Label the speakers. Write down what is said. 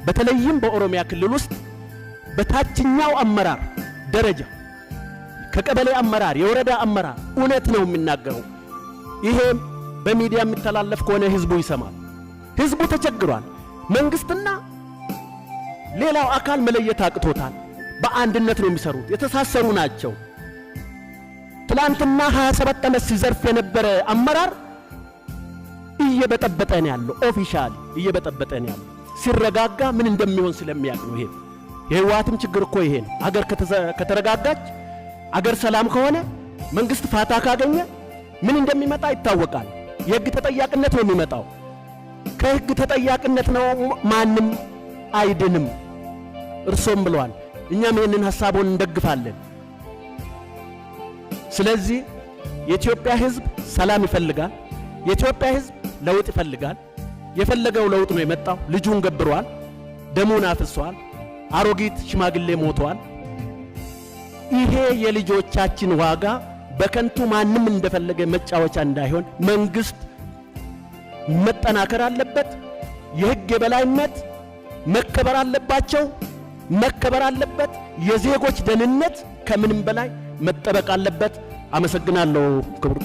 Speaker 1: በተለይም በኦሮሚያ ክልል ውስጥ በታችኛው አመራር ደረጃ ከቀበሌ አመራር የወረዳ አመራር እውነት ነው የሚናገረው። ይሄ በሚዲያ የሚተላለፍ ከሆነ ህዝቡ ይሰማል። ህዝቡ ተቸግሯል። መንግስትና ሌላው አካል መለየት አቅቶታል። በአንድነት ነው የሚሰሩት፣ የተሳሰሩ ናቸው። ትላንትና 27 ዓመት ሲዘርፍ የነበረ አመራር እየበጠበጠ ነው ያለው። ኦፊሻሊ እየበጠበጠ ነው ያለው። ሲረጋጋ ምን እንደሚሆን ስለሚያውቅ ነው። ይሄ የህወሓትም ችግር እኮ ይሄ ነው። አገር ከተረጋጋች አገር ሰላም ከሆነ መንግስት ፋታ ካገኘ ምን እንደሚመጣ ይታወቃል። የህግ ተጠያቂነት ነው የሚመጣው። ከህግ ተጠያቂነት ነው ማንም አይድንም። እርሶም ብለዋል። እኛም ይሄንን ሐሳቡን እንደግፋለን። ስለዚህ የኢትዮጵያ ህዝብ ሰላም ይፈልጋል። የኢትዮጵያ ህዝብ ለውጥ ይፈልጋል። የፈለገው ለውጥ ነው የመጣው። ልጁን ገብሯል፣ ደሙን አፍሷል፣ አሮጊት ሽማግሌ ሞቷል። ይሄ የልጆቻችን ዋጋ በከንቱ ማንም እንደፈለገ መጫወቻ እንዳይሆን መንግስት መጠናከር አለበት። የህግ የበላይነት መከበር አለባቸው፣ መከበር አለበት። የዜጎች ደህንነት ከምንም በላይ መጠበቅ አለበት። አመሰግናለሁ ክቡር